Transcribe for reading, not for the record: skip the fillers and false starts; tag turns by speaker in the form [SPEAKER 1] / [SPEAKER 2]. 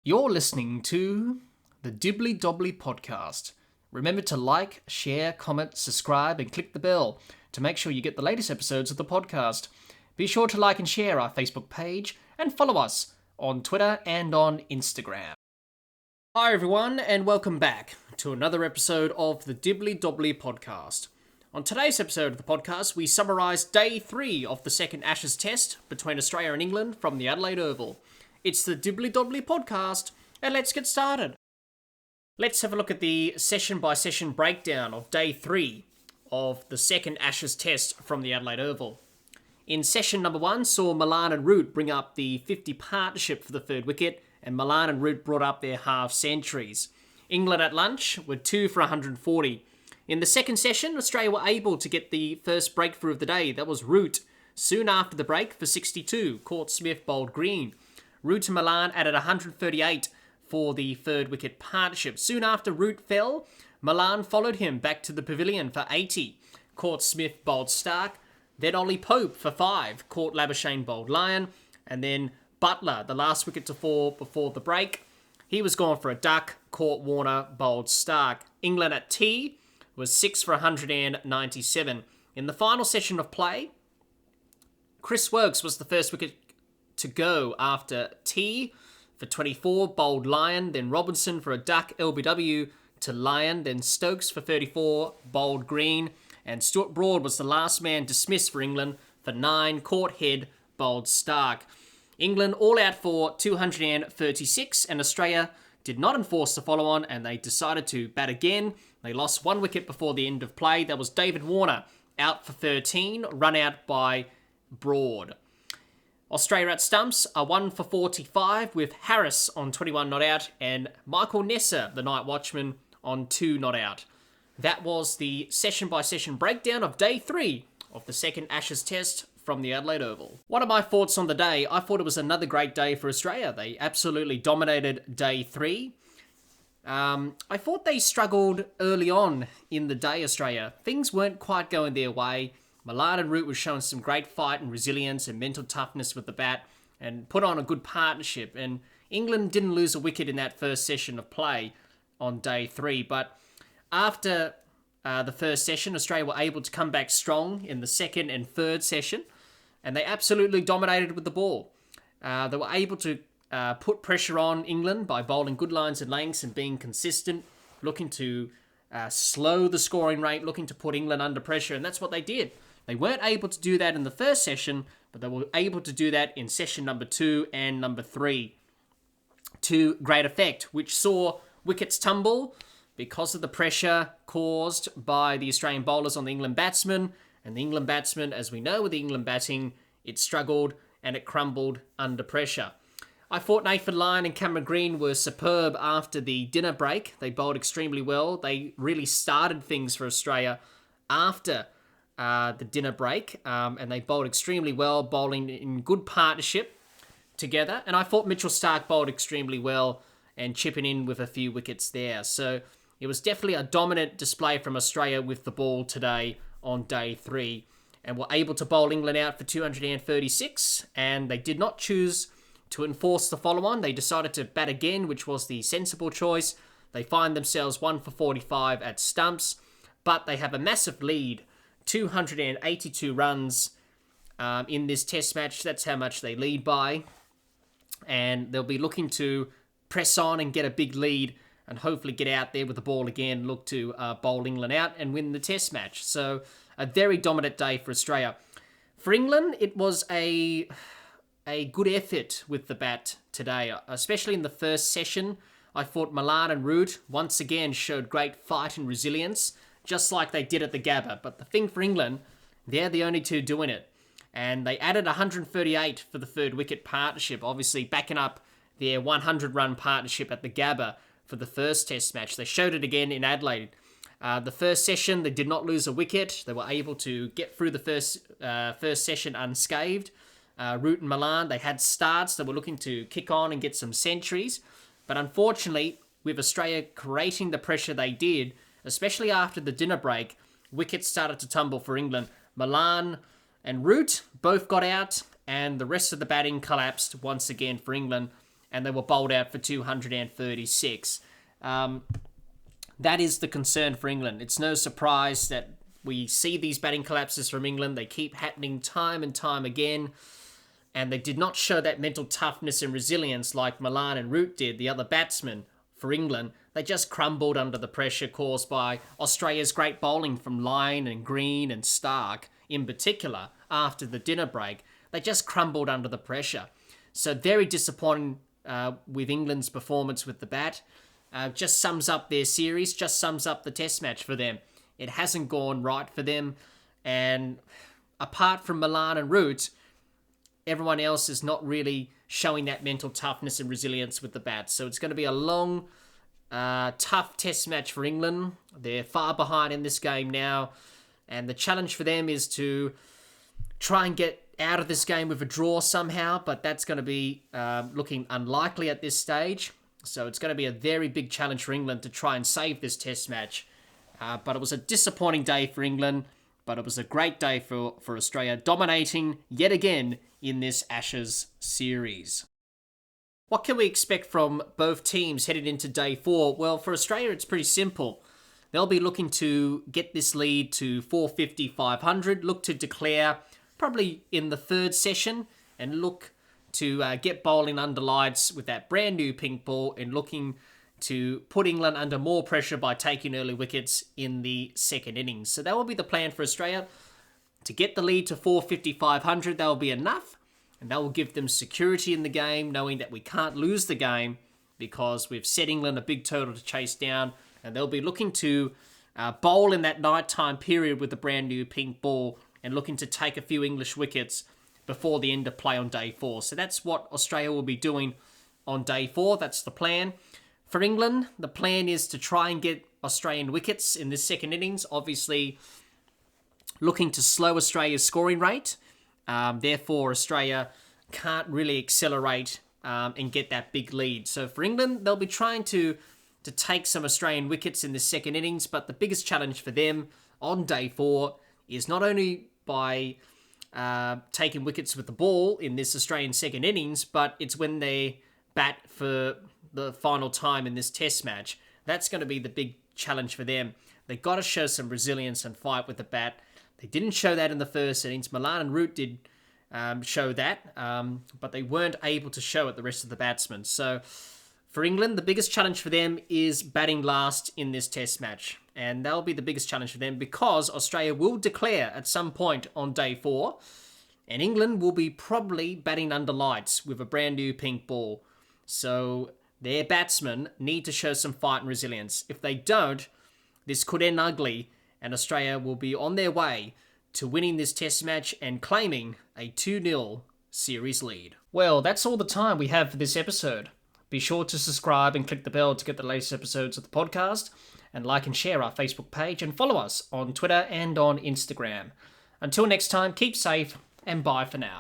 [SPEAKER 1] You're listening to the Dibbly Dobbly Podcast. Remember to like, share, comment, subscribe, and click the bell to make sure you get the latest episodes of the podcast. Be sure to like and share our Facebook page and follow us on Twitter and on Instagram. Hi everyone, and welcome back to another episode of the Dibbly Dobbly Podcast. On today's episode of the podcast, we summarise Day 3 of the second Ashes Test between Australia and England from the Adelaide Oval. It's the Dibbly Dobbly Podcast, and let's get started. Let's have a look at the session-by-session breakdown of Day 3 of the second Ashes Test from the Adelaide Oval. In session number 1, saw Malan and Root bring up the 50 partnership for the third wicket, and Malan and Root brought up their half centuries. England at lunch were 2 for 140. In the second session, Australia were able to get the first breakthrough of the day. That was Root. Soon after the break for 62, caught Smith bowled green. Root and Malan added 138 for the third wicket partnership. Soon after Root fell, Malan followed him back to the pavilion for 80. Caught Smith bowled Stark. Then Ollie Pope for 5. Caught Labuschagne bowled Lyon. And then Butler, the last wicket to fall before the break. He was gone for a duck. Caught Warner bowled Stark. England at tea was 6 for 197. In the final session of play, Chris Woakes was the first wicket to go after tea for 24, bowled Lyon, then Robinson for a duck, LBW to Lyon, then Stokes for 34, bowled green, and Stuart Broad was the last man dismissed for England for 9, caught head, bowled Stark. England all out for 236, and Australia did not enforce the follow-on, and they decided to bat again. They lost 1 wicket before the end of play. That was David Warner, out for 13, run out by Broad. Australia at stumps are 1 for 45 with Harris on 21 not out and Michael Nesser, the night watchman, on 2 not out. That was the session-by-session breakdown of Day 3 of the second Ashes Test from the Adelaide Oval. What are my thoughts on the day? I thought it was another great day for Australia. They absolutely dominated Day 3. I thought they struggled early on in the day, Australia. Things weren't quite going their way. Malan and Root was showing some great fight and resilience and mental toughness with the bat and put on a good partnership. And England didn't lose a wicket in that first session of play on Day 3. But after the first session, Australia were able to come back strong in the second and third session. And they absolutely dominated with the ball. They were able to put pressure on England by bowling good lines and lengths and being consistent, looking to slow the scoring rate, looking to put England under pressure. And that's what they did. They weren't able to do that in the first session, but they were able to do that in session number 2 and number 3 to great effect, which saw wickets tumble because of the pressure caused by the Australian bowlers on the England batsmen. And the England batsmen, as we know with the England batting, it struggled and it crumbled under pressure. I thought Nathan Lyon and Cameron Green were superb after the dinner break. They bowled extremely well. They really started things for Australia after the dinner break, and they bowled extremely well, bowling in good partnership together. And I thought Mitchell Stark bowled extremely well and chipping in with a few wickets there. So it was definitely a dominant display from Australia with the ball today on Day 3, and were able to bowl England out for 236, and they did not choose to enforce the follow-on. They decided to bat again, which was the sensible choice. They find themselves 1 for 45 at stumps, but they have a massive lead, 282 runs in this test match. That's how much they lead by. And they'll be looking to press on and get a big lead and hopefully get out there with the ball again, look to bowl England out and win the test match. So a very dominant day for Australia. For England, it was a good effort with the bat today, especially in the first session. I thought Malan and Root once again showed great fight and resilience, just like they did at the Gabba. But the thing for England, they're the only two doing it. And they added 138 for the third wicket partnership, obviously backing up their 100-run partnership at the Gabba for the first test match. They showed it again in Adelaide. The first session, they did not lose a wicket. They were able to get through the first session unscathed. Root and Malan, they had starts. They were looking to kick on and get some centuries. But unfortunately, with Australia creating the pressure they did, especially after the dinner break, wickets started to tumble for England. Malan and Root both got out, and the rest of the batting collapsed once again for England. and they were bowled out for 236. That is the concern for England. It's no surprise that we see these batting collapses from England. They keep happening time and time again, and they did not show that mental toughness and resilience like Malan and Root did, the other batsmen for England. They just crumbled under the pressure caused by Australia's great bowling from Lyon and Green and Stark, in particular, after the dinner break. They just crumbled under the pressure. So very disappointing with England's performance with the bat. Just sums up their series, just sums up the test match for them. It hasn't gone right for them. And apart from Malan and Root, everyone else is not really showing that mental toughness and resilience with the bat. So it's going to be a long, tough test match for England. They're far behind in this game now. And the challenge for them is to try and get out of this game with a draw somehow, but that's going to be looking unlikely at this stage. So it's going to be a very big challenge for England to try and save this test match. But it was a disappointing day for England, but it was a great day for Australia, dominating yet again in this Ashes series. What can we expect from both teams headed into day 4? Well, for Australia, it's pretty simple. They'll be looking to get this lead to 450, 500, look to declare probably in the third session, and look to get bowling under lights with that brand new pink ball, and looking to put England under more pressure by taking early wickets in the second innings. So that will be the plan for Australia. To get the lead to 450, 500, that will be enough, and that will give them security in the game, knowing that we can't lose the game because we've set England a big total to chase down, and they'll be looking to bowl in that nighttime period with the brand new pink ball and looking to take a few English wickets before the end of play on day 4. So that's what Australia will be doing on day 4. That's the plan. For England, the plan is to try and get Australian wickets in this second innings, obviously looking to slow Australia's scoring rate. Therefore, Australia can't really accelerate and get that big lead. So for England, they'll be trying to take some Australian wickets in the second innings, but the biggest challenge for them on day 4 is not only by taking wickets with the ball in this Australian second innings, but it's when they bat for the final time in this test match. That's going to be the big challenge for them. They've got to show some resilience and fight with the bat. They didn't show that in the first innings. Malan and Root did show that, but they weren't able to show it the rest of the batsmen. So for England, the biggest challenge for them is batting last in this test match. And that'll be the biggest challenge for them because Australia will declare at some point on day 4, and England will be probably batting under lights with a brand new pink ball. So their batsmen need to show some fight and resilience. If they don't, this could end ugly, and Australia will be on their way to winning this test match and claiming a 2-0 series lead. Well, that's all the time we have for this episode. Be sure to subscribe and click the bell to get the latest episodes of the podcast, and like and share our Facebook page, and follow us on Twitter and on Instagram. Until next time, keep safe, and bye for now.